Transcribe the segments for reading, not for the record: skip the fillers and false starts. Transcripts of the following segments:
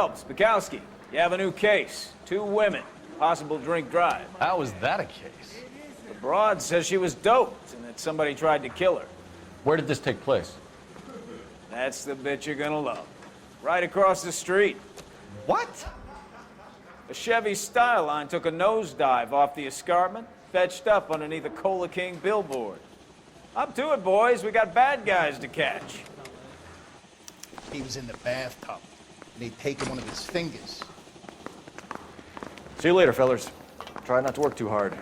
Phelps, Bukowski, you have a new case. 2 women, possible drink drive. How is that a case? The broad says she was doped and that somebody tried to kill her. Where did this take place? That's the bit you're gonna love. Right across the street. What? A Chevy Styline took a nosedive off the escarpment, fetched up underneath a Cola King billboard. Up to it, boys. We got bad guys to catch. He was in the bathtub, and they'd taken one of his fingers. See you later, fellas. Try not to work too hard.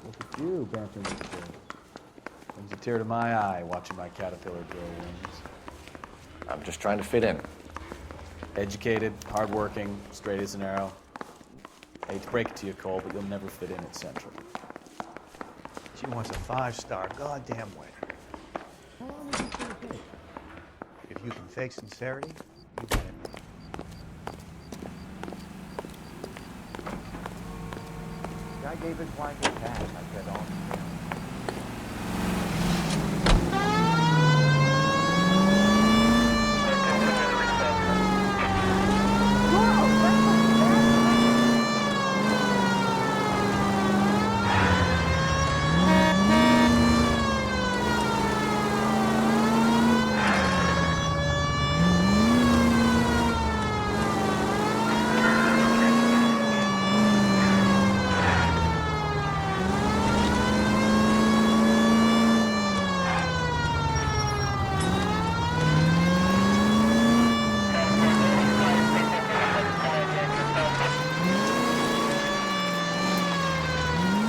Look at you, bouncing with the brings a tear to my eye watching my caterpillar grow wings. I'm just trying to fit in. Educated, hardworking, straight as an arrow. Hate to break it to you, Cole, but you'll never fit in at Central. She wants a 5-star goddamn way. If you can fake sincerity, you get it. Guy gave his wife a tag. I said, oh.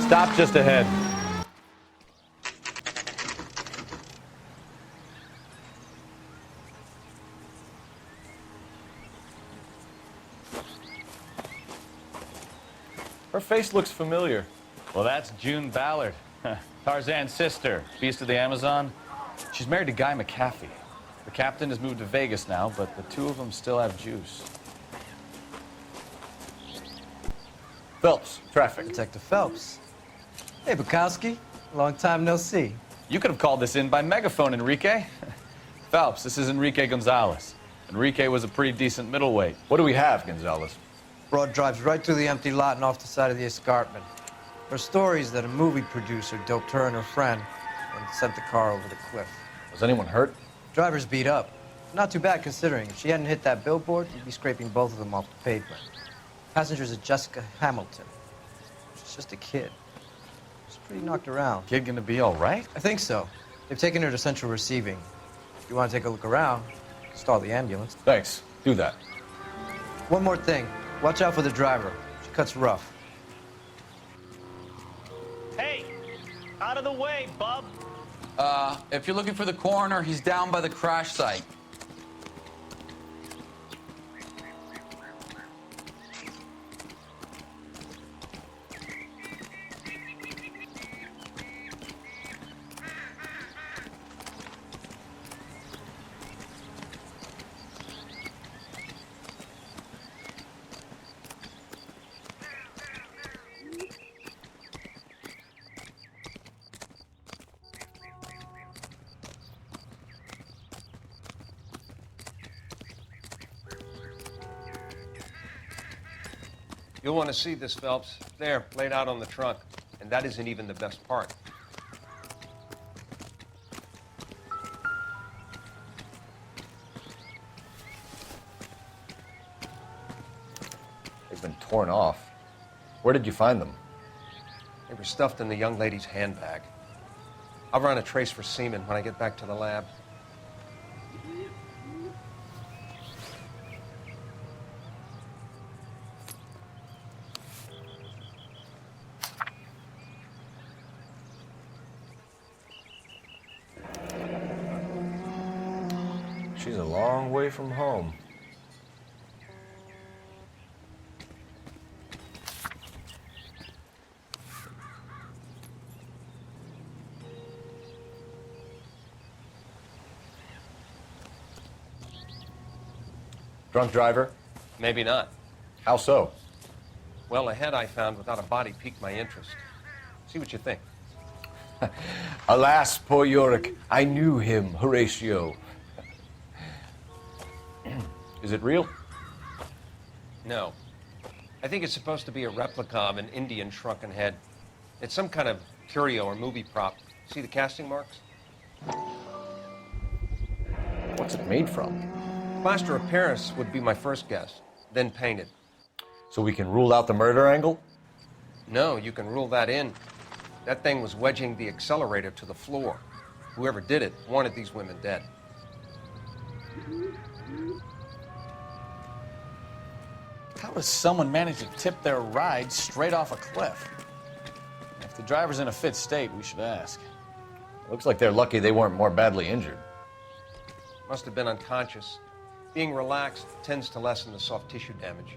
Stop just ahead. Her face looks familiar. Well, that's June Ballard, Tarzan's sister, beast of the Amazon. She's married to Guy McAfee. The captain has moved to Vegas now, but the 2 of them still have juice. Phelps, traffic. Detective Phelps. Hey, Bukowski. Long time no see. You could have called this in by megaphone, Enrique. Phelps, this is Enrique Gonzalez. Enrique was a pretty decent middleweight. What do we have, Gonzalez? Broad drives right through the empty lot and off the side of the escarpment. Her stories that a movie producer doped her and her friend and sent the car over the cliff. Was anyone hurt? Driver's beat up. Not too bad considering. If she hadn't hit that billboard, you'd be scraping both of them off the pavement. Passenger's a Jessica Hamilton. She's just a kid. She's pretty knocked around. Kid gonna be all right? I think so. They've taken her to central receiving. If you want to take a look around, stall the ambulance. Thanks. Do that. One more thing. Watch out for the driver. She cuts rough. Hey, out of the way, bub. If you're looking for the coroner, he's down by the crash site. You'll want to see this, Phelps. There, laid out on the trunk. And that isn't even the best part. They've been torn off. Where did you find them? They were stuffed in the young lady's handbag. I'll run a trace for semen when I get back to the lab. She's a long way from home. Drunk driver? Maybe not. How so? Well, a head I found without a body piqued my interest. See what you think. Alas, poor Yorick, I knew him, Horatio. Is it real? No. I think it's supposed to be a replica of an Indian shrunken head. It's some kind of curio or movie prop. See the casting marks? What's it made from? Plaster of Paris would be my first guess, then painted. So we can rule out the murder angle? No, you can rule that in. That thing was wedging the accelerator to the floor. Whoever did it wanted these women dead. How does someone manage to tip their ride straight off a cliff? If the driver's in a fit state, we should ask. Looks like they're lucky they weren't more badly injured. Must have been unconscious. Being relaxed tends to lessen the soft tissue damage.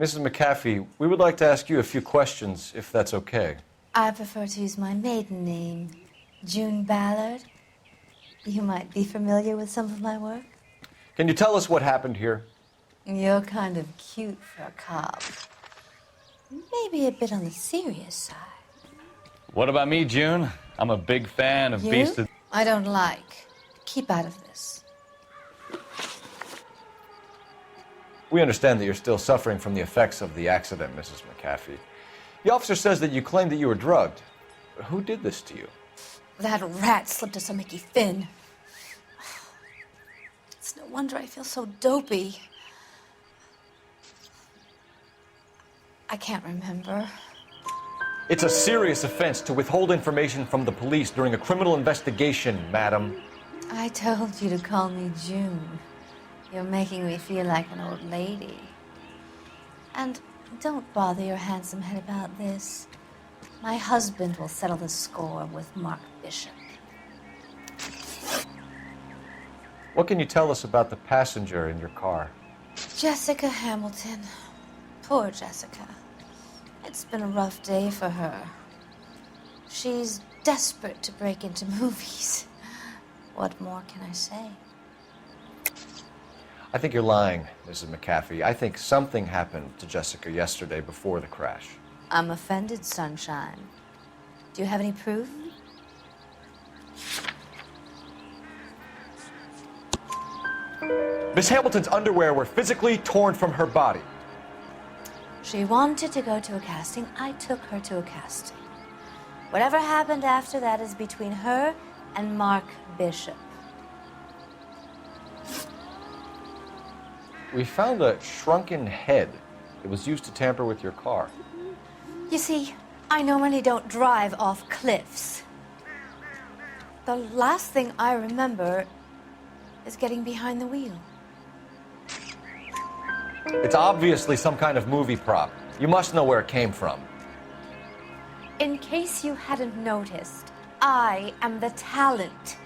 Mrs. McAfee, we would like to ask you a few questions, if that's okay. I prefer to use my maiden name, June Ballard. You might be familiar with some of my work. Can you tell us what happened here? You're kind of cute for a cop. Maybe a bit on the serious side. What about me, June? I'm a big fan of You? Beast of... I don't like. Keep out of this. We understand that you're still suffering from the effects of the accident, Mrs. McAfee. The officer says that you claimed that you were drugged. Who did this to you? That rat slipped us a Mickey Finn. It's no wonder I feel so dopey. I can't remember. It's a serious offense to withhold information from the police during a criminal investigation, madam. I told you to call me June. You're making me feel like an old lady. And don't bother your handsome head about this. My husband will settle the score with Mark Bishop. What can you tell us about the passenger in your car? Jessica Hamilton. Poor Jessica. It's been a rough day for her. She's desperate to break into movies. What more can I say? I think you're lying, Mrs. McAfee. I think something happened to Jessica yesterday before the crash. I'm offended, Sunshine. Do you have any proof? Miss Hamilton's underwear were physically torn from her body. She wanted to go to a casting. I took her to a casting. Whatever happened after that is between her and Mark Bishop. We found a shrunken head that was used to tamper with your car. You see, I normally don't drive off cliffs. The last thing I remember is getting behind the wheel. It's obviously some kind of movie prop. You must know where it came from. In case you hadn't noticed, I am the talent.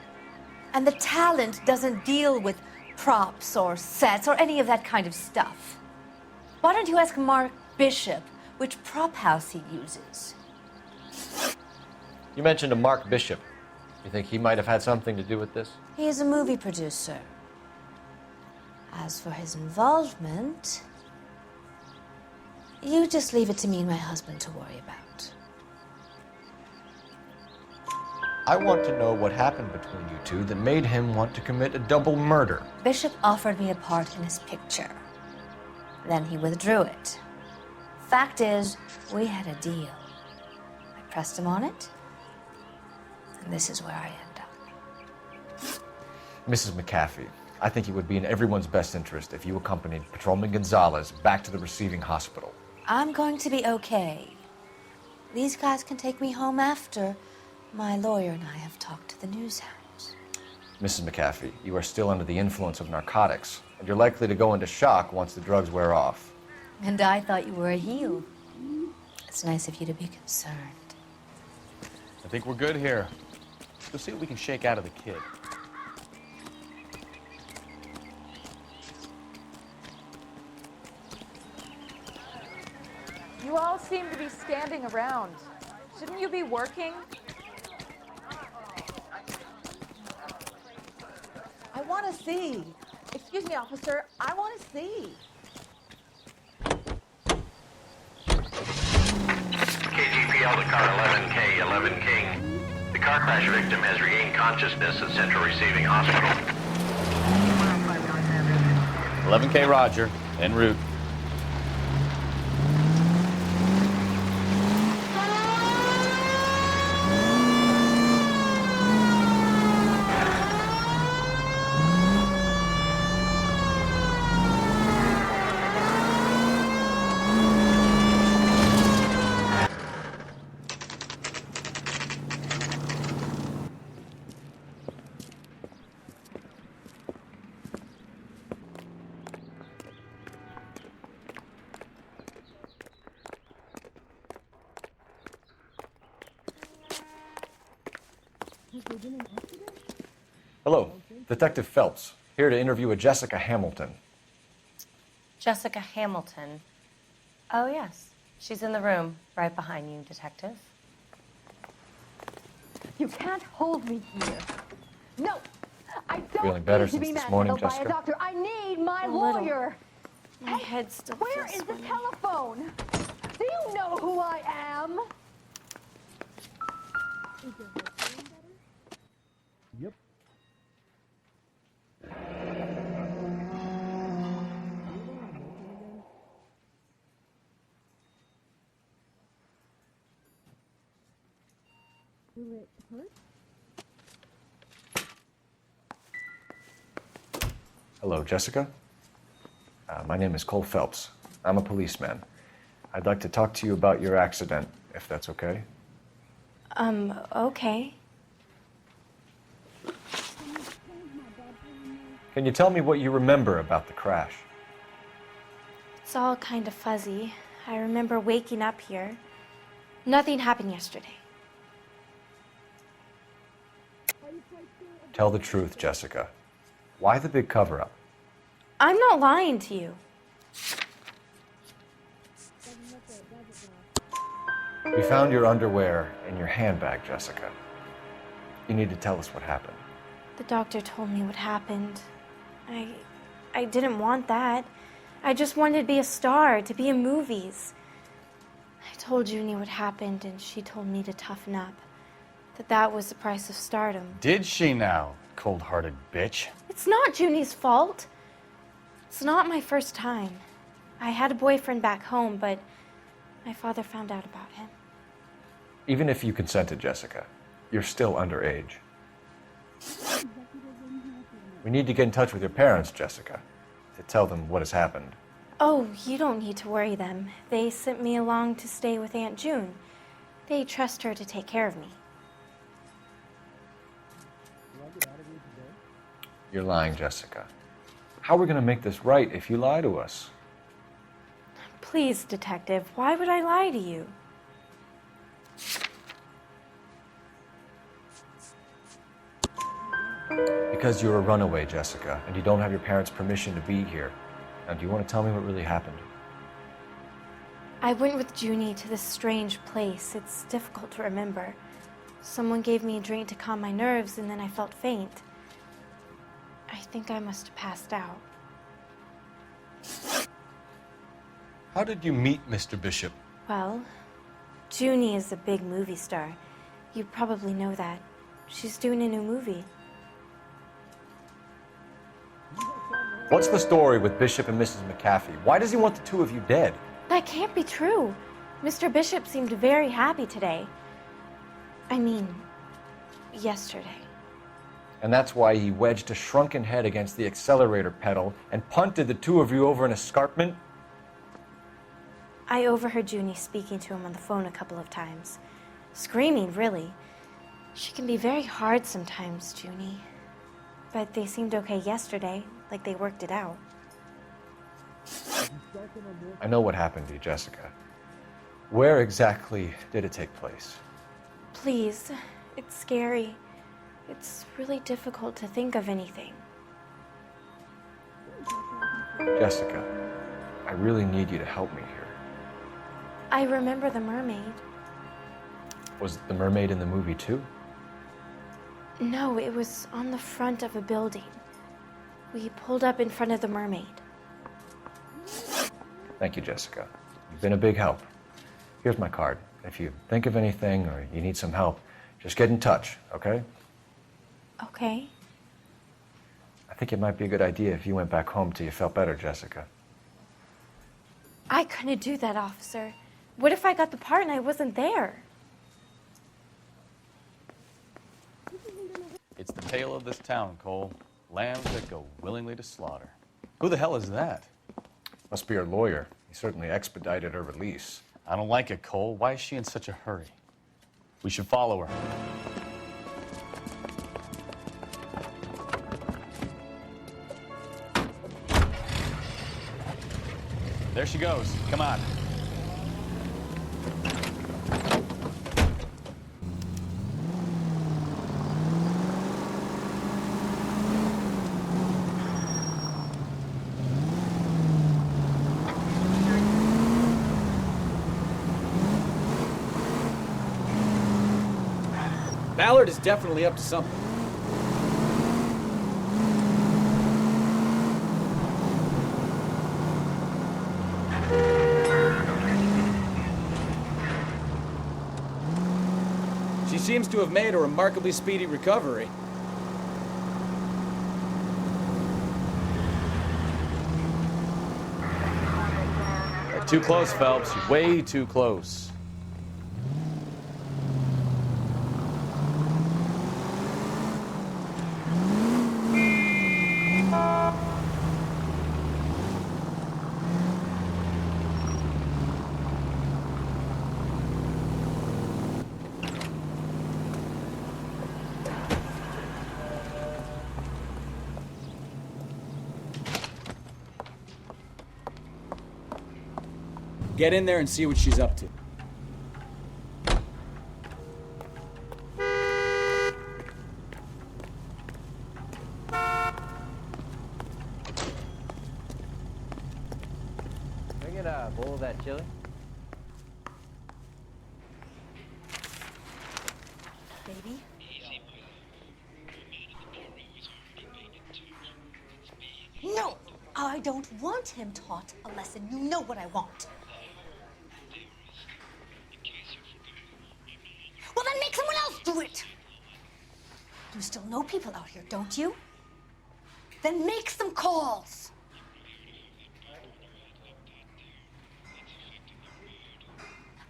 And the talent doesn't deal with props or sets or any of that kind of stuff. Why don't you ask Mark Bishop which prop house he uses? You mentioned a Mark Bishop. You think he might have had something to do with this? He is a movie producer. As for his involvement, you just leave it to me and my husband to worry about. I want to know what happened between you two that made him want to commit a double murder. Bishop offered me a part in his picture. Then he withdrew it. Fact is, we had a deal. I pressed him on it, and this is where I end up. Mrs. McAfee, I think it would be in everyone's best interest if you accompanied Patrolman Gonzalez back to the receiving hospital. I'm going to be okay. These guys can take me home after. My lawyer and I have talked to the news hounds. Mrs. McAfee, you are still under the influence of narcotics, and you're likely to go into shock once the drugs wear off. And I thought you were a heel. It's nice of you to be concerned. I think we're good here. Let's see what we can shake out of the kid. You all seem to be standing around. Shouldn't you be working? I want to see. Excuse me, officer. I want to see. KGPL to car 11K, 11 King. The car crash victim has regained consciousness at Central Receiving Hospital. 11K Roger, en route. Hello, Detective Phelps, here to interview a Jessica Hamilton. Jessica Hamilton. Oh, yes. She's in the room, right behind you, Detective. You can't hold me here. No, I don't Feeling better need to be since this morning, manhandled by Jessica? a doctor. I need my A little. lawyer. My head still Where feels is the swimming. telephone? Do you know who I am? Yep. Hello, Jessica. My name is Cole Phelps. I'm a policeman. I'd like to talk to you about your accident, if that's okay. Okay. Can you tell me what you remember about the crash? It's all kind of fuzzy. I remember waking up here. Nothing happened yesterday. Tell the truth, Jessica. Why the big cover-up? I'm not lying to you. We found your underwear in your handbag, Jessica. You need to tell us what happened. The doctor told me what happened. I didn't want that. I just wanted to be a star, to be in movies. I told Junie what happened, and she told me to toughen up. That was the price of stardom. Did she now, cold-hearted bitch? It's not Junie's fault. It's not my first time. I had a boyfriend back home, but my father found out about him. Even if you consented, Jessica, you're still underage. We need to get in touch with your parents, Jessica, to tell them what has happened. Oh, you don't need to worry them. They sent me along to stay with Aunt June. They trust her to take care of me. You're lying, Jessica. How are we going to make this right if you lie to us? Please, Detective, why would I lie to you? Because you're a runaway, Jessica, and you don't have your parents' permission to be here. Now, do you want to tell me what really happened? I went with Junie to this strange place. It's difficult to remember. Someone gave me a drink to calm my nerves, and then I felt faint. I think I must have passed out. How did you meet Mr. Bishop? Well, Junie is a big movie star. You probably know that. She's doing a new movie. What's the story with Bishop and Mrs. McAfee? Why does he want the two of you dead? That can't be true. Mr. Bishop seemed very happy today. I mean, yesterday. And that's why he wedged a shrunken head against the accelerator pedal and punted the two of you over an escarpment? I overheard Junie speaking to him on the phone a couple of times. Screaming, really. She can be very hard sometimes, Junie. But they seemed okay yesterday, like they worked it out. I know what happened to you, Jessica. Where exactly did it take place? Please, it's scary. It's really difficult to think of anything. Jessica, I really need you to help me here. I remember the mermaid. Was the mermaid in the movie too? No, it was on the front of a building. We pulled up in front of the mermaid. Thank you, Jessica. You've been a big help. Here's my card. If you think of anything or you need some help, just get in touch, okay? Okay. I think it might be a good idea if you went back home till you felt better, Jessica. I couldn't do that, officer. What if I got the part and I wasn't there? It's the tale of this town, Cole. Lambs that go willingly to slaughter. Who the hell is that? Must be her lawyer. He certainly expedited her release. I don't like it, Cole. Why is she in such a hurry? We should follow her. There she goes. Come on. Ballard is definitely up to something. She seems to have made a remarkably speedy recovery. Too close, Phelps. Way too close. Get in there and see what she's up to. Can I get a bowl of that chili? Baby? No! I don't want him taught a lesson. You know what I want. Well, then make someone else do it! You still know people out here, don't you? Then make some calls!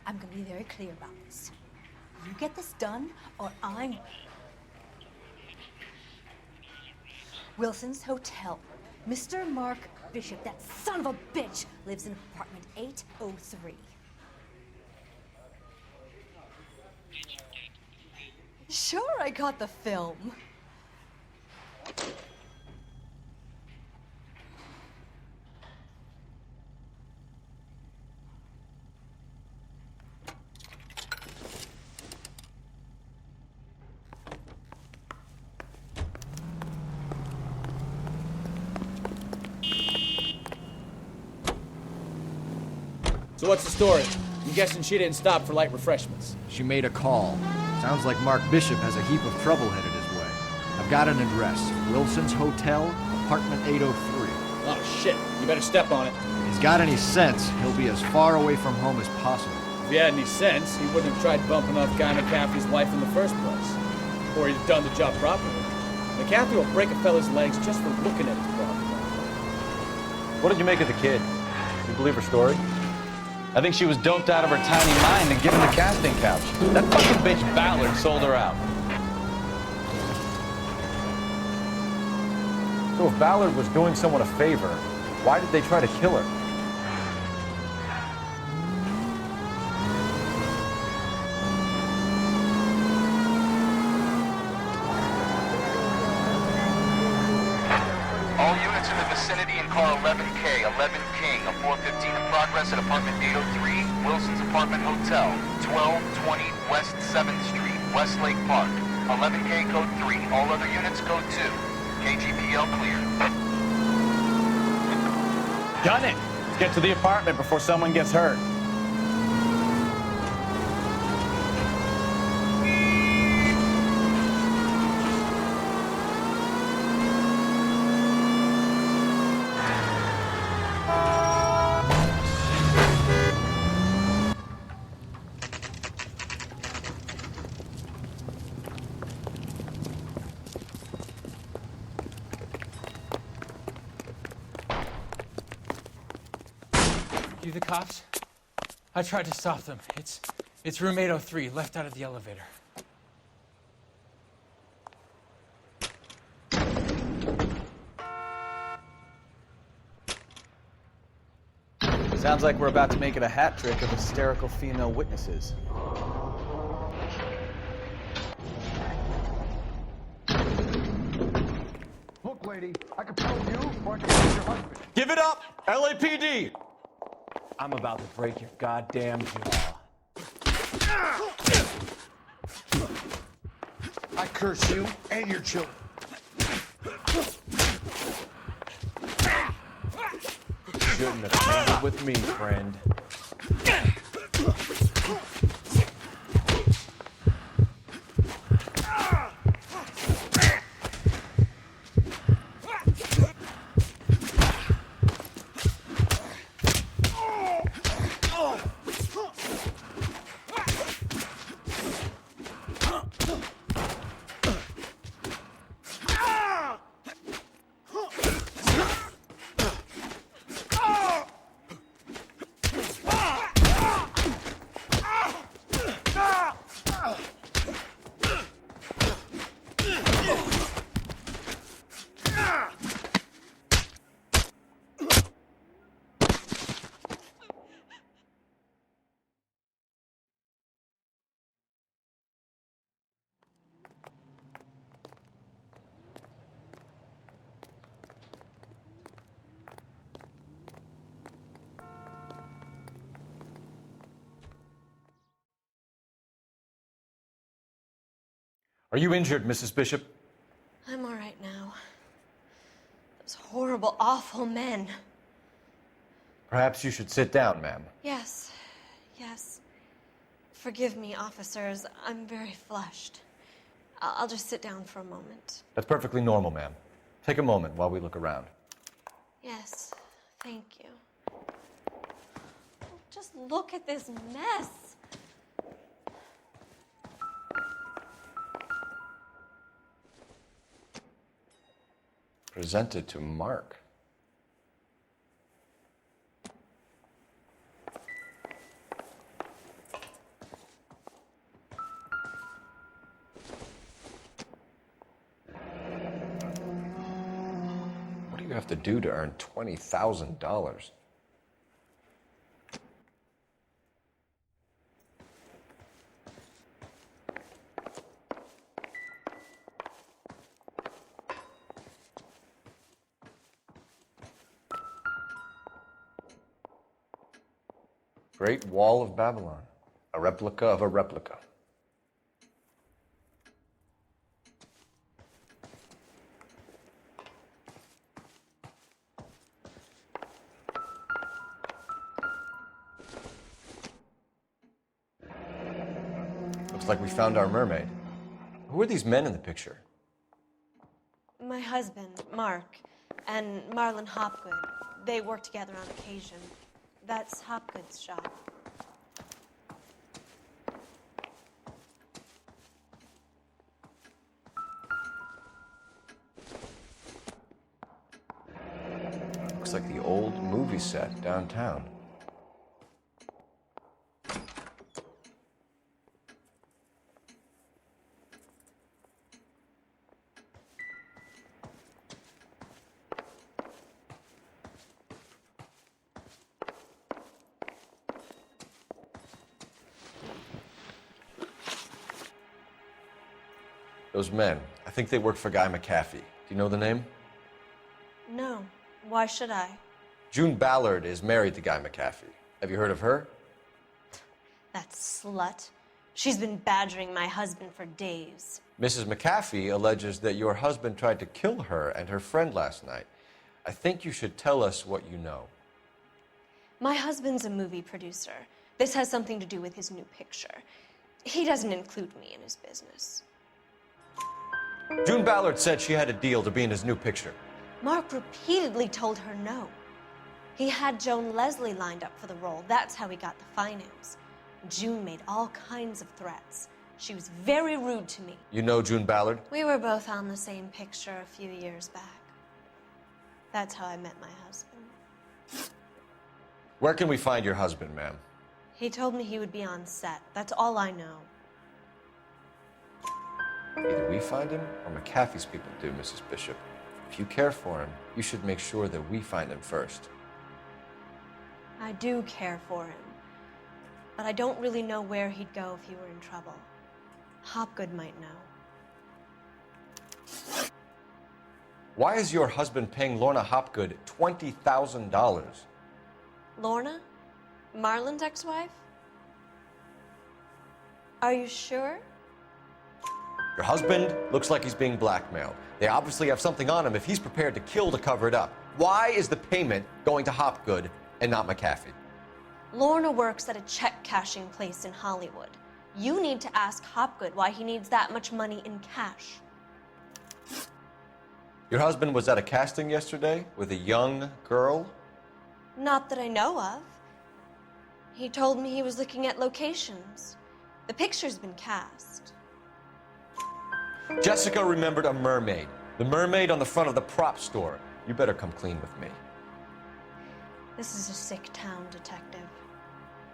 I'm gonna be very clear about this. You get this done, or I'm... Wilson's Hotel. Mr. Mark Bishop, that son of a bitch, lives in apartment 803. Sure, I got the film. So what's the story? I'm guessing she didn't stop for light refreshments. She made a call. Sounds like Mark Bishop has a heap of trouble headed his way. I've got an address. Wilson's Hotel, apartment 803. Oh, shit. You better step on it. If he's got any sense, he'll be as far away from home as possible. If he had any sense, he wouldn't have tried bumping off Guy McCaffrey's wife in the first place. Or he'd have done the job properly. McCaffrey will break a fella's legs just for looking at his property. What did you make of the kid? You believe her story? I think she was doped out of her tiny mind and given the casting couch. That fucking bitch Ballard sold her out. So if Ballard was doing someone a favor, why did they try to kill her? All units in the vicinity and car 11K, 11 King, a 415 in progress at apartment 803, Wilson's Apartment Hotel, 1220 West 7th Street, Westlake Park. 11K code 3, all other units code 2. KGPL clear. Gun it! Let's get to the apartment before someone gets hurt. You the cops? I tried to stop them. It's room 803, left out of the elevator. Sounds like we're about to make it a hat trick of hysterical female witnesses. Look, lady, I can probe you or I can probe your husband. Give it up! LAPD! I'm about to break your goddamn jaw. I curse you and your children. Shouldn't have handled with me, friend. Are you injured, Mrs. Bishop? I'm all right now. Those horrible, awful men. Perhaps you should sit down, ma'am. Yes, yes. Forgive me, officers. I'm very flushed. I'll just sit down for a moment. That's perfectly normal, ma'am. Take a moment while we look around. Yes, thank you. Just look at this mess. Presented to Mark. What do you have to do to earn $20,000? Great Wall of Babylon, a replica of a replica. Looks like we found our mermaid. Who are these men in the picture? My husband, Mark, and Marlon Hopgood. They work together on occasion. That's Hopgood's shop. Looks like the old movie set downtown. Those men, I think they work for Guy McAfee. Do you know the name? No, Why should I? June Ballard is married to Guy McAfee. Have you heard of her? That slut. She's been badgering my husband for days. Mrs. McAfee alleges that your husband tried to kill her and her friend last night. I think you should tell us what you know. My husband's a movie producer. This has something to do with his new picture. He doesn't include me in his business. June Ballard said she had a deal to be in his new picture. Mark repeatedly told her no. He had Joan Leslie lined up for the role. That's how he got the finance. June made all kinds of threats. She was very rude to me. You know June Ballard? We were both on the same picture a few years back. That's how I met my husband. Where can we find your husband, ma'am? He told me he would be on set. That's all I know. Either we find him or McAfee's people do, Mrs. Bishop. If you care for him, you should make sure that we find him first. I do care for him. But I don't really know where he'd go if he were in trouble. Hopgood might know. Why is your husband paying Lorna Hopgood $20,000? Lorna? Marlon's ex-wife? Are you sure? Your husband looks like he's being blackmailed. They obviously have something on him if he's prepared to kill to cover it up. Why is the payment going to Hopgood and not McAfee? Lorna works at a check-cashing place in Hollywood. You need to ask Hopgood why he needs that much money in cash. Your husband was at a casting yesterday with a young girl? Not that I know of. He told me he was looking at locations. The picture's been cast. Jessica remembered a mermaid. The mermaid on the front of the prop store. You better come clean with me. This is a sick town, Detective.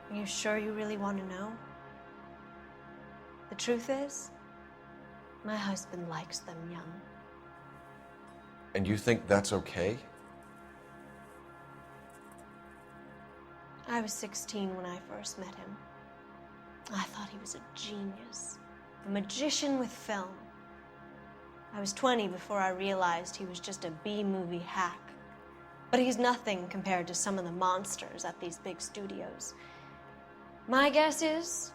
Are you sure you really want to know? The truth is, my husband likes them young. And you think that's okay? I was 16 when I first met him. I thought he was a genius, a magician with film. I was 20 before I realized he was just a B-movie hack. But he's nothing compared to some of the monsters at these big studios. My guess is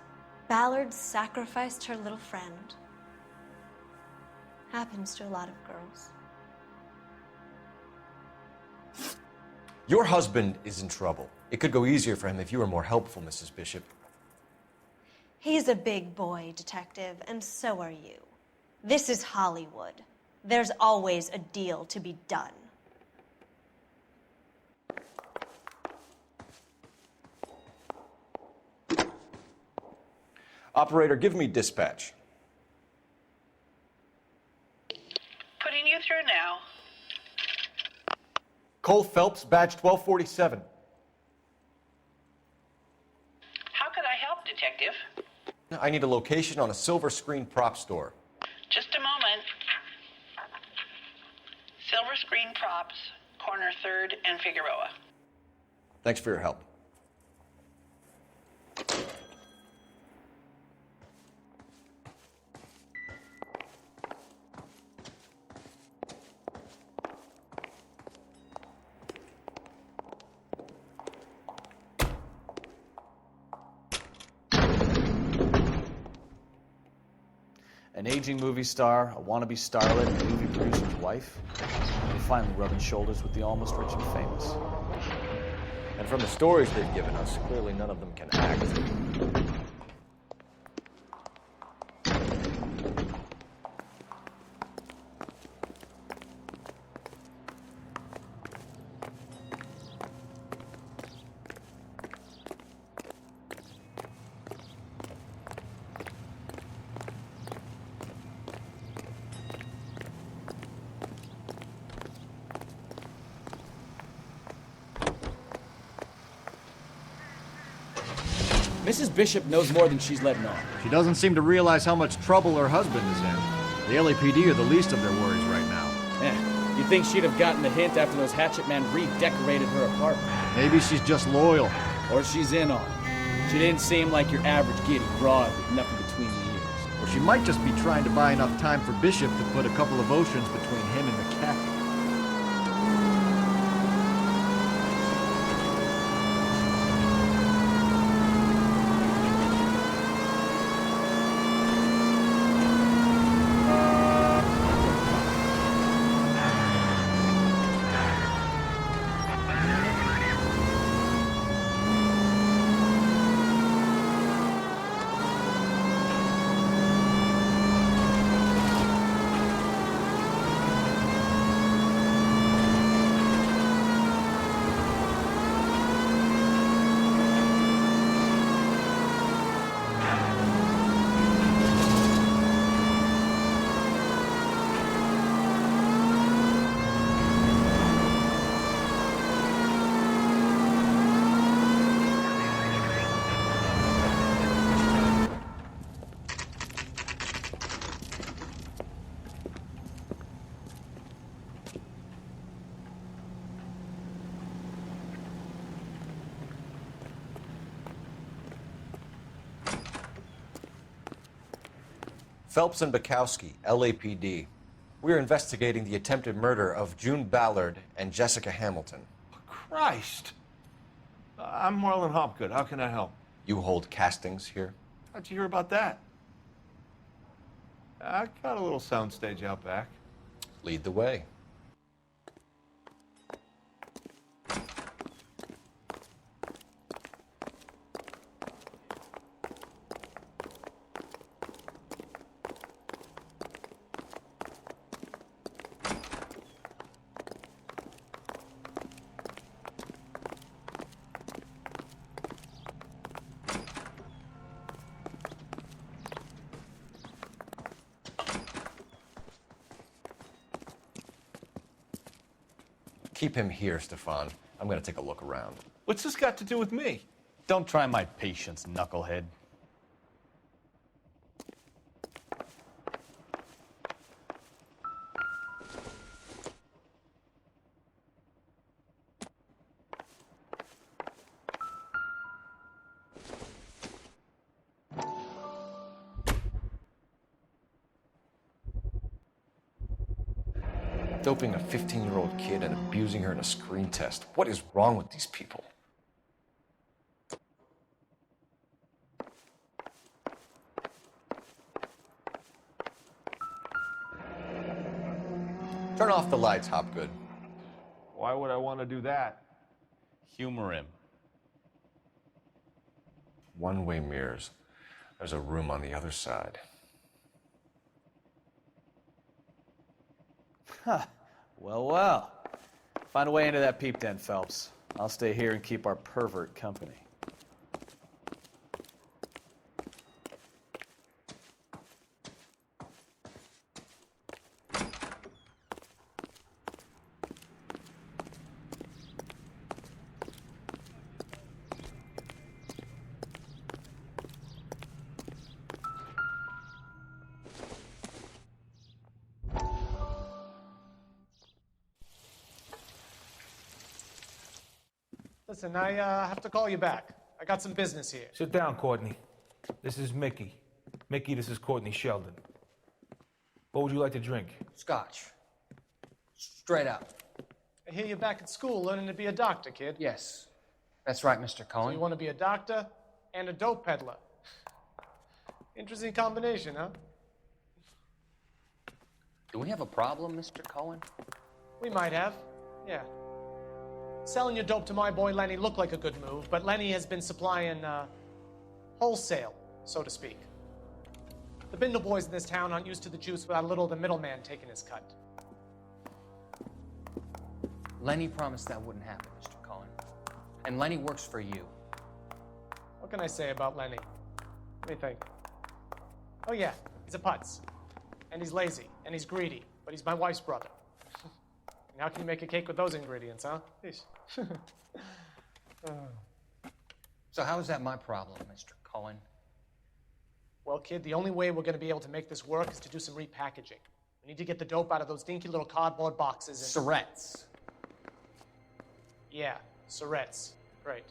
Ballard sacrificed her little friend. Happens to a lot of girls. Your husband is in trouble. It could go easier for him if you were more helpful, Mrs. Bishop. He's a big boy, Detective, and so are you. This is Hollywood. There's always a deal to be done. Operator, give me dispatch. Putting you through now. Cole Phelps, badge 1247. How could I help, Detective? I need a location on a silver screen prop store. Just a moment. Silver Screen Props, corner 3rd and Figueroa. Thanks for your help. An aging movie star, a wannabe starlet, a movie producer's wife. They're finally rubbing shoulders with the almost rich and famous. And from the stories they've given us, clearly none of them can act. Mrs. Bishop knows more than she's letting on. She doesn't seem to realize how much trouble her husband is in. The LAPD are the least of their worries right now. You'd think she'd have gotten the hint after those hatchet men redecorated her apartment. Maybe she's just loyal. Or she's in on it. She didn't seem like your average giddy broad with nothing between the ears. Or she might just be trying to buy enough time for Bishop to put a couple of oceans between him and McAfee. Phelps and Bukowski, LAPD. We're investigating the attempted murder of June Ballard and Jessica Hamilton. Christ! I'm Marlon Hopgood. How can I help? You hold castings here? How'd you hear about that? I got a little soundstage out back. Lead the way. Keep him here, Stefan. I'm gonna take a look around. What's this got to do with me? Don't try my patience, knucklehead. Doping a 15-year-old kid and abusing her in a screen test. What is wrong with these people? Turn off the lights, Hopgood. Why would I want to do that? Humor him. One-way mirrors. There's a room on the other side. Huh. Well, well. Find a way into that peep den, Phelps. I'll stay here and keep our pervert company. Listen, I have to call you back. I got some business here. Sit down, Courtney. This is Mickey. Mickey, this is Courtney Sheldon. What would you like to drink? Scotch. Straight up. I hear you're back at school learning to be a doctor, kid. Yes. That's right, Mr. So Cohen. you want to be a doctor and a dope peddler. Interesting combination, huh? Do we have a problem, Mr. Cohen? We might have, yeah. Selling your dope to my boy Lenny looked like a good move, but Lenny has been supplying, wholesale, so to speak. The Bindle boys in this town aren't used to the juice without a little of the middleman taking his cut. Lenny promised that wouldn't happen, Mr. Cohen. And Lenny works for you. What can I say about Lenny? Let me think. Oh yeah, he's a putz. And he's lazy, and he's greedy, but he's my wife's brother. And how can you make a cake with those ingredients, huh? Yeesh. So how is that my problem, Mr. Cohen? Well, kid, the only way we're going to be able to make this work is to do some repackaging. We need to get the dope out of those dinky little cardboard boxes and... Surrettes. Yeah, Surrettes. Great.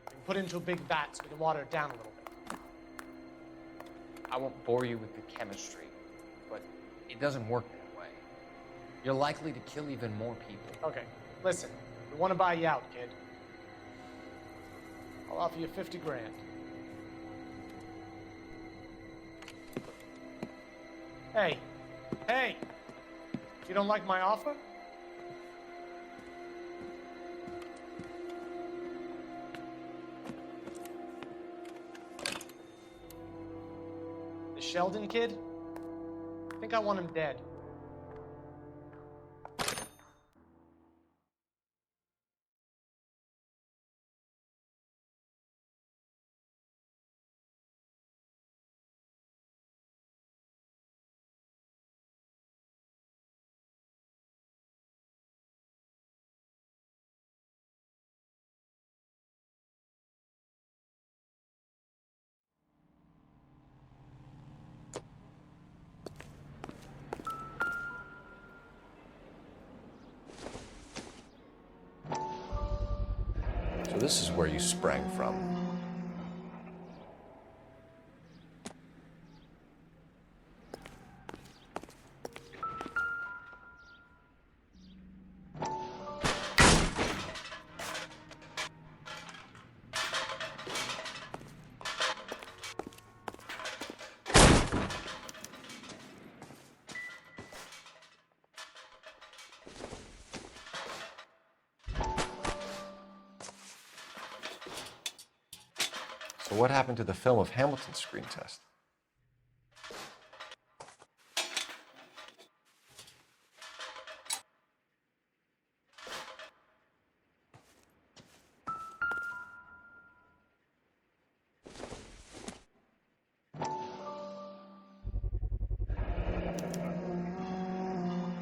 We can put it into a big vat so we can water it down a little bit. I won't bore you with the chemistry, but it doesn't work that way. You're likely to kill even more people. Okay, listen. We want to buy you out, kid. I'll offer you 50 grand. Hey, hey! You don't like my offer? The Sheldon kid? I think I want him dead. So this is where you sprang from. what happened to the film of Hamilton's screen test?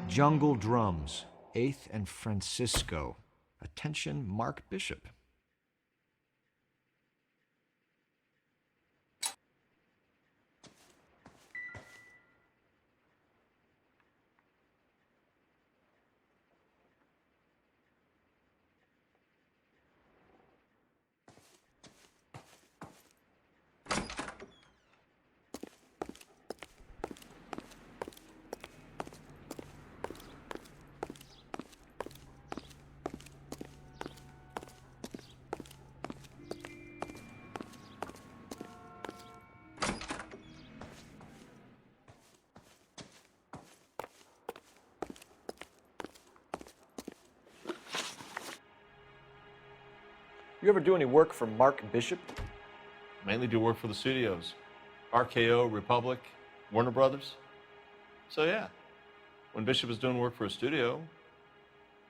Jungle Drums, 8th and Francisco. Attention, Mark Bishop. You ever do any work for Mark Bishop? Mainly do work for the studios. RKO, Republic, Warner Brothers. So yeah, when Bishop is doing work for a studio,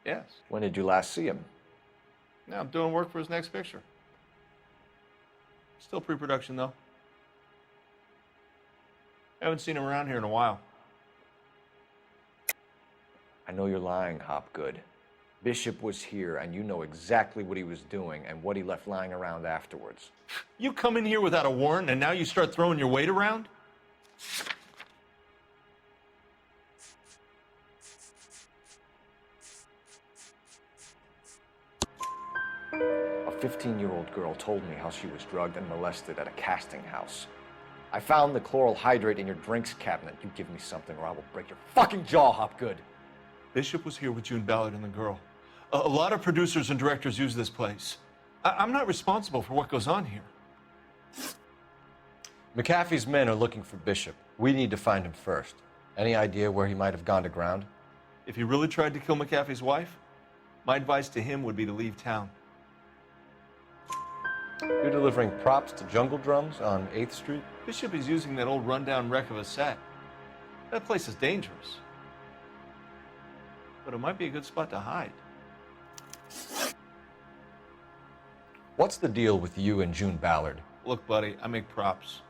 yes. When did you last see him? Now I'm doing work for his next picture. Still pre-production though. Haven't seen him around here in a while. I know you're lying, Hopgood. Bishop was here, and you know exactly what he was doing and what he left lying around afterwards. You come in here without a warrant, and now you start throwing your weight around? A 15-year-old girl told me how she was drugged and molested at a casting house. I found the chloral hydrate in your drinks cabinet. You give me something or I will break your fucking jaw, Hopgood. Bishop was here with June Ballard and the girl. A lot of producers and directors use this place. I'm not responsible for what goes on here. McAfee's men are looking for Bishop. We need to find him first. Any idea where he might have gone to ground? If he really tried to kill McAfee's wife, my advice to him would be to leave town. You're delivering props to Jungle Drums on 8th Street? Bishop is using that old rundown wreck of a set. That place is dangerous. But it might be a good spot to hide. What's the deal with you and June Ballard? Look, buddy, I make props.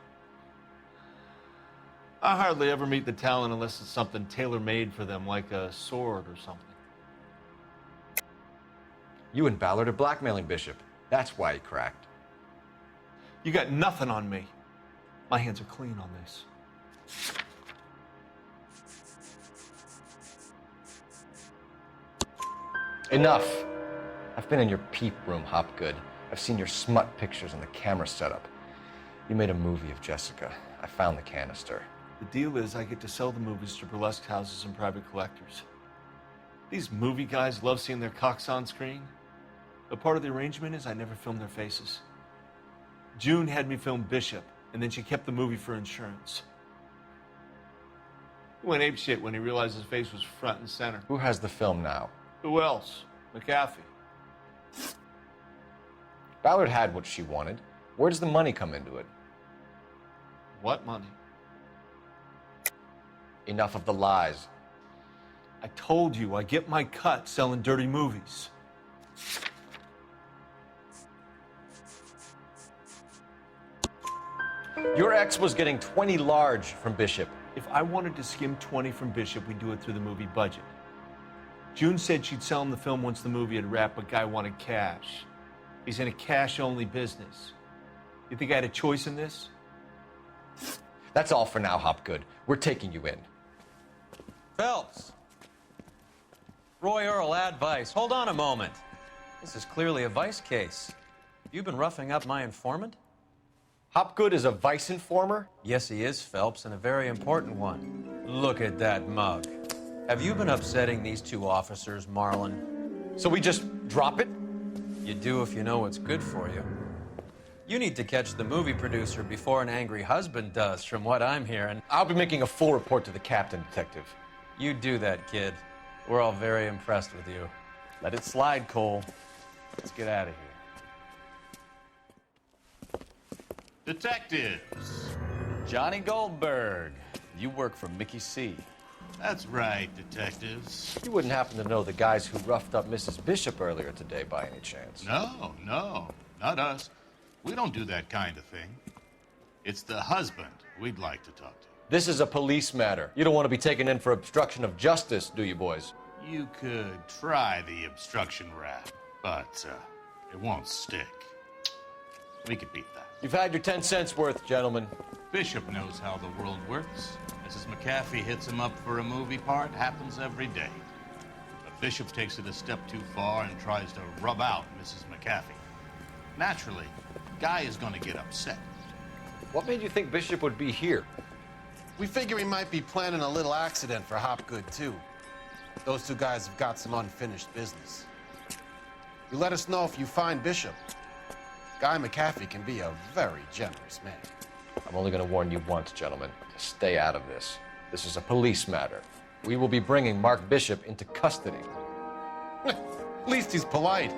I hardly ever meet the talent unless it's something tailor-made for them, like a sword or something. You and Ballard are blackmailing Bishop. That's why he cracked. You got nothing on me. My hands are clean on this. Enough. I've been in your peep room, Hopgood. I've seen your smut pictures and the camera setup. You made a movie of Jessica. I found the canister. The deal is I get to sell the movies to burlesque houses and private collectors. These movie guys love seeing their cocks on screen. But part of the arrangement is I never film their faces. June had me film Bishop, and then she kept the movie for insurance. He went apeshit when he realized his face was front and center. Who has the film now? Who else? McAfee. Ballard had what she wanted. Where does the money come into it? What money? Enough of the lies. I told you I get my cut selling dirty movies. Your ex was getting 20 large from Bishop. If I wanted to skim 20 from Bishop, we'd do it through the movie budget. June said she'd sell him the film once the movie had wrapped, but Guy wanted cash. He's in a cash-only business. You think I had a choice in this? That's all for now, Hopgood. We're taking you in. Phelps. Roy Earl, advice. Hold on a moment. This is clearly a vice case. You've been roughing up my informant? Hopgood is a vice informer? Yes, he is, Phelps, and a very important one. Look at that mug. Have you been upsetting these two officers, Marlin? So we just drop it? You do if you know what's good for you. You need to catch the movie producer before an angry husband does, from what I'm hearing. I'll be making a full report to the captain, Detective. You do that, kid. We're all very impressed with you. Let it slide, Cole. Let's get out of here. Detectives. Johnny Goldberg, you work for Mickey C. That's right, detectives. You wouldn't happen to know the guys who roughed up Mrs. Bishop earlier today by any chance? No, not us. We don't do that kind of thing. It's the husband we'd like to talk to. This is a police matter. You don't want to be taken in for obstruction of justice, do you, boys? You could try the obstruction rap, but it won't stick. We could beat that. You've had your 10 cents worth, gentlemen. Bishop knows how the world works. Mrs. McAfee hits him up for a movie part. Happens every day. But Bishop takes it a step too far and tries to rub out Mrs. McAfee. Naturally, Guy is going to get upset. What made you think Bishop would be here? We figure he might be planning a little accident for Hopgood, too. Those two guys have got some unfinished business. You let us know if you find Bishop. Guy McAfee can be a very generous man. I'm only going to warn you once, gentlemen, to stay out of this. This is a police matter. We will be bringing Mark Bishop into custody. At least he's polite.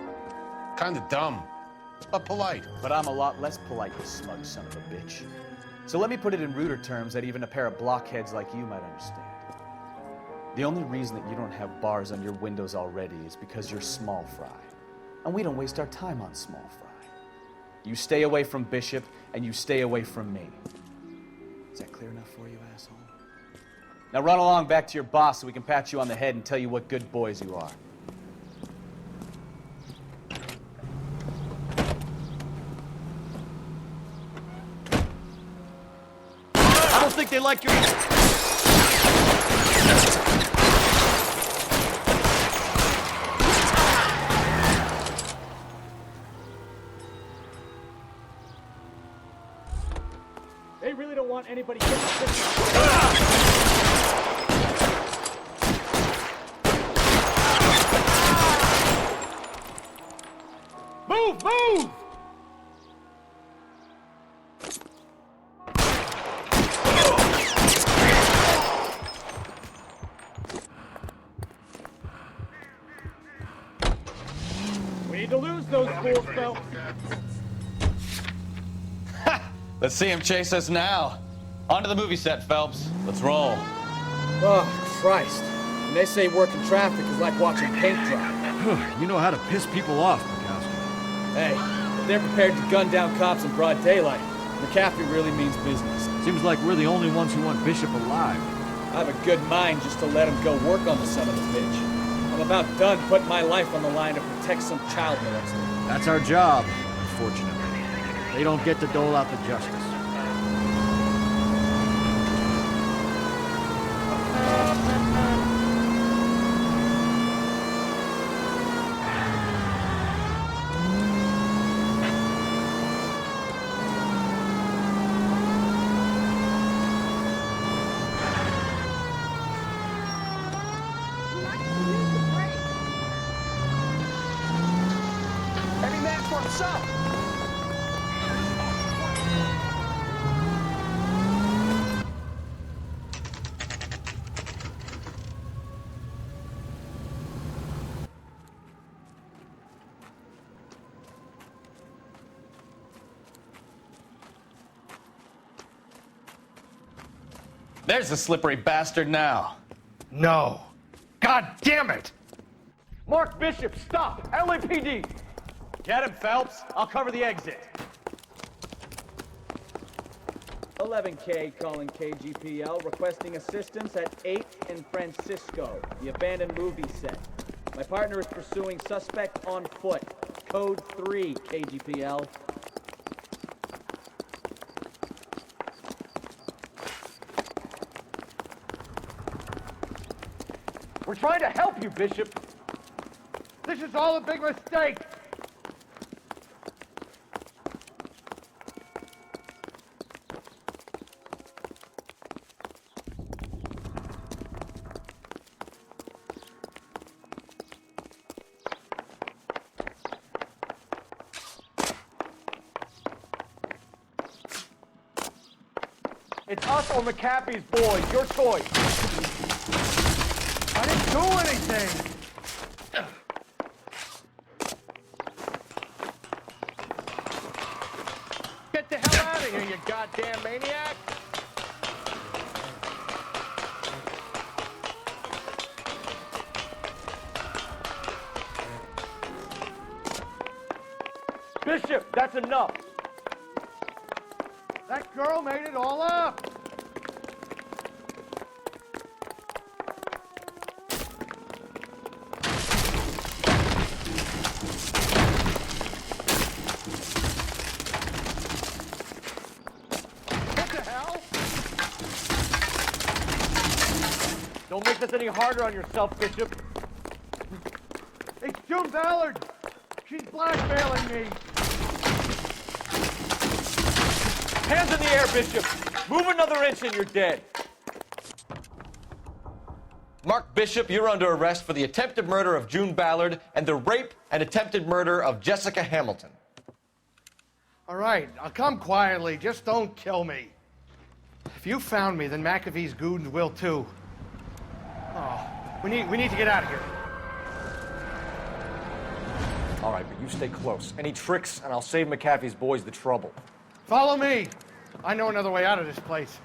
Kind of dumb, but polite. But I'm a lot less polite, you smug son of a bitch. So let me put it in ruder terms that even a pair of blockheads like you might understand. The only reason that you don't have bars on your windows already is because you're small fry. And we don't waste our time on small fry. You stay away from Bishop, and you stay away from me. Is that clear enough for you, asshole? Now run along back to your boss so we can pat you on the head and tell you what good boys you are. I don't think they like your... They really don't want anybody getting sick. Move! Move! We need to lose those fools, Phelps. Let's see him chase us now. Onto the movie set, Phelps. Let's roll. Oh, Christ. When they say working traffic is like watching paint dry. You know how to piss people off, Mikowski. Hey, if they're prepared to gun down cops in broad daylight, McAfee really means business. Seems like we're the only ones who want Bishop alive. I have a good mind just to let him go work on the son of a bitch. I'm about done putting my life on the line to protect some child molester. That's our job, unfortunately. They don't get to dole out the justice. Every man for himself! There's the slippery bastard now. No. God damn it! Mark Bishop, stop! LAPD! Get him, Phelps. I'll cover the exit. 11K calling KGPL, requesting assistance at 8th and Francisco, the abandoned movie set. My partner is pursuing suspect on foot. Code 3, KGPL. We're trying to help you, Bishop. This is all a big mistake. It's us or McAfee's boys. Your choice. I didn't do anything. Get the hell out of here, Bishop, that's enough. That girl made it all up. What the hell? Don't make this any harder on yourself, Bishop. It's June Ballard. She's blackmailing me. Hands in the air, Bishop. Move another inch and you're dead. Mark Bishop, you're under arrest for the attempted murder of June Ballard and the rape and attempted murder of Jessica Hamilton. All right, I'll come quietly. Just don't kill me. If you found me, then McAfee's goons will too. Oh, we need to get out of here. All right, but you stay close. Any tricks, and I'll save McAfee's boys the trouble. Follow me. I know another way out of this place.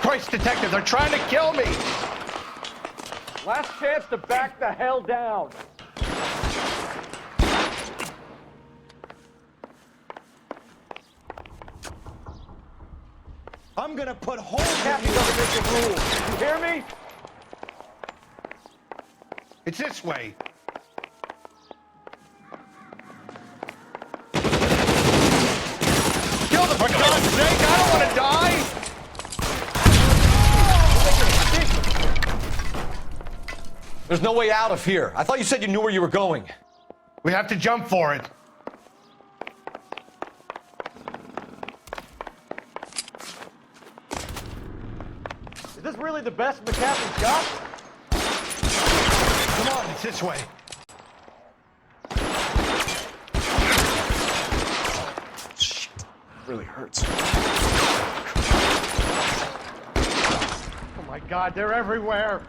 Christ, detective, they're trying to kill me. Last chance to back the hell down. I'm gonna put holes in you. Doesn't make the rules. You hear me? It's this way. Kill them, for God's sake! I don't want to die! There's no way out of here. I thought you said you knew where you were going. We have to jump for it. Is this really the best McAfee's got? Come on, it's this way. Shit. It really hurts. Oh my God, they're everywhere.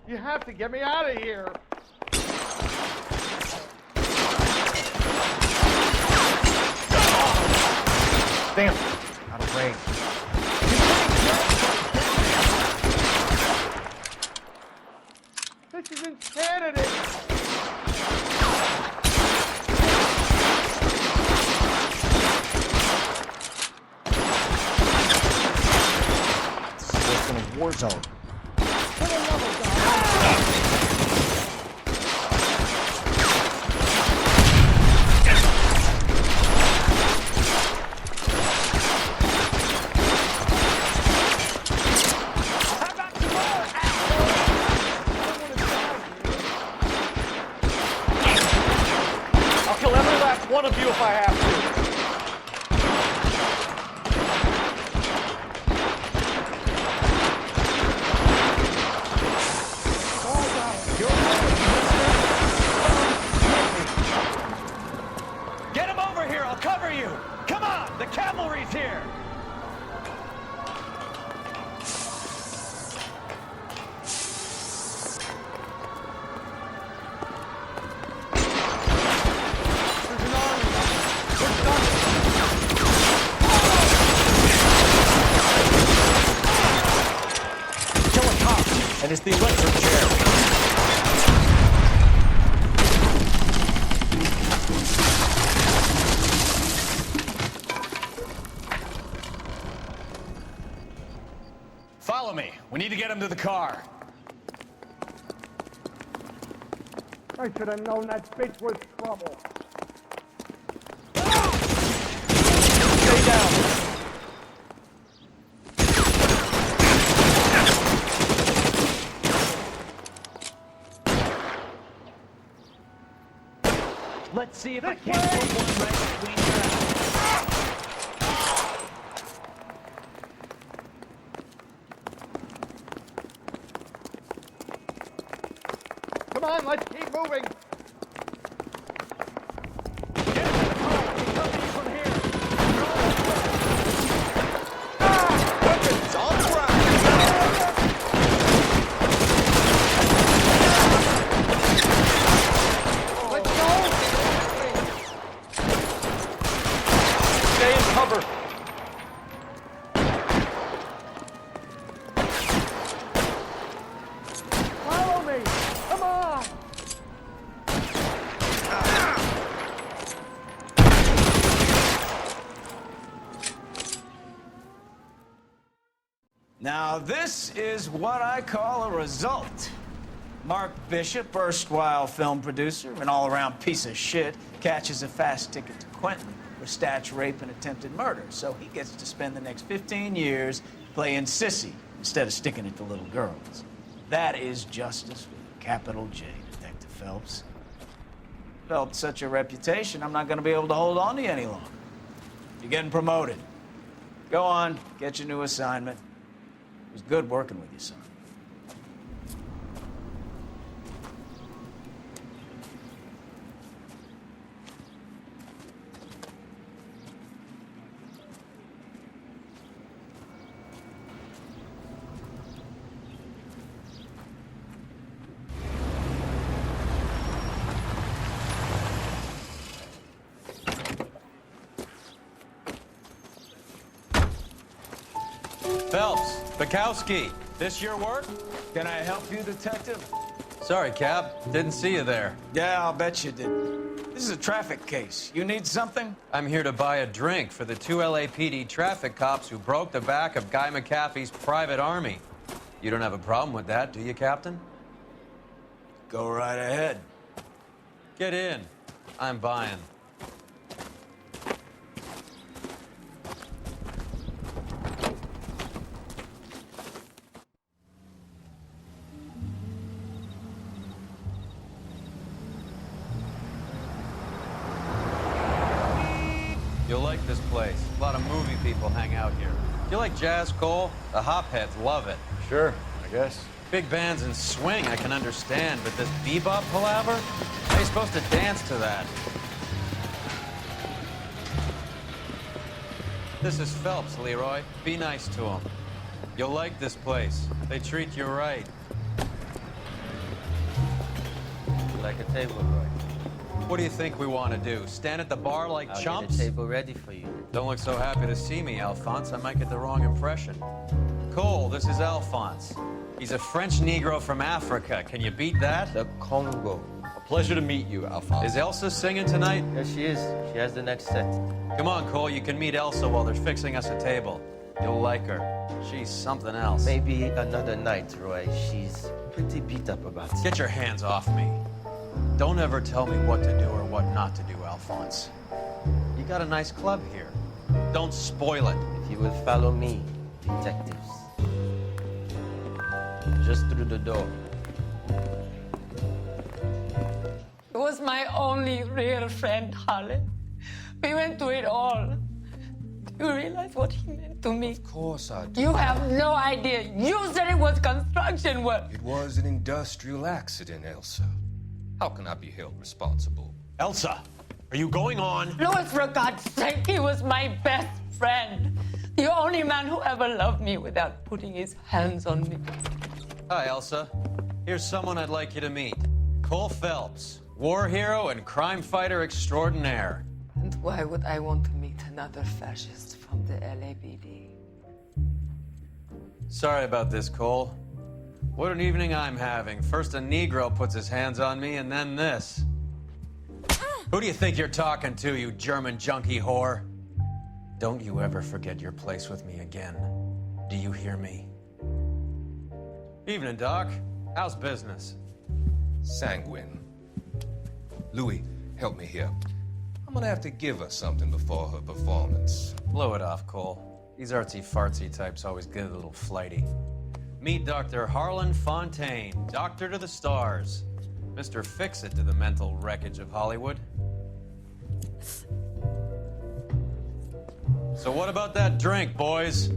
You have to get me out of here. Damn. Out of range. This is insanity. This is worse than a war zone. One of you if I have to. Get him over here. I'll cover you. Come on. The cavalry's here. And it's the electric chair. Follow me. We need to get him to the car. I should have known that bitch was trouble. Stay down. Let's see if I can't put one right between your eyes. Come on, let's keep moving. Weapons on track. Cover! Follow me! Come on! Now, this is what I call a result. Mark Bishop, erstwhile film producer, an all-around piece of shit, catches a fast ticket to Quentin for statch rape and attempted murder, so he gets to spend the next 15 years playing sissy instead of sticking it to little girls. That is justice with a capital J, Detective Phelps. Developed such a reputation, I'm not going to be able to hold on to you any longer. You're getting promoted. Go on, get your new assignment. It was good working with you, son. Phelps, Bukowski, this your work? Can I help you, Detective? Sorry, Cap. Didn't see you there. Yeah, I'll bet you did. This is a traffic case. You need something? I'm here to buy a drink for the 2 LAPD traffic cops who broke the back of Guy McAfee's private army. You don't have a problem with that, do you, Captain? Go right ahead. Get in. I'm buying. You'll like this place. A lot of movie people hang out here. You like jazz, Cole? The hopheads love it. Sure, I guess. Big bands and swing, I can understand, but this bebop palaver? How are you supposed to dance to that? This is Phelps, Leroy. Be nice to him. You'll like this place. They treat you right. Like a table, Roy. What do you think we want to do? Stand at the bar like I'll chumps? get a table ready for you. Don't look so happy to see me, Alphonse. I might get the wrong impression. Cole, this is Alphonse. He's a French Negro from Africa. Can you beat that? The Congo. A pleasure to meet you, Alphonse. Is Elsa singing tonight? Yes, she is. She has the next set. Come on, Cole. You can meet Elsa while they're fixing us a table. You'll like her. She's something else. Maybe another night, Roy. She's pretty beat up about it. Get your hands off me. Don't ever tell me what to do or what not to do, Alphonse. You got a nice club here. Don't spoil it. If you will follow me, detectives. Just through the door. He was my only real friend, Harlan. We went through it all. Do you realize what he meant to me? Of course I do. You have no idea. You said it was construction work. It was an industrial accident, Elsa. How can I be held responsible? Elsa, are you going on? Louis, for God's sake, he was my best friend. The only man who ever loved me without putting his hands on me. Hi, Elsa. Here's someone I'd like you to meet. Cole Phelps, war hero and crime fighter extraordinaire. And why would I want to meet another fascist from the LAPD? Sorry about this, Cole. What an evening I'm having. First a Negro puts his hands on me, and then this. Who do you think you're talking to, you German junkie whore? Don't you ever forget your place with me again. Do you hear me? Evening, Doc. How's business? Sanguine. Louis, help me here. I'm gonna have to give her something before her performance. Blow it off, Cole. These artsy-fartsy types always get a little flighty. Meet Dr. Harlan Fontaine, doctor to the stars. Mr. Fix-It to the mental wreckage of Hollywood. So what about that drink, boys?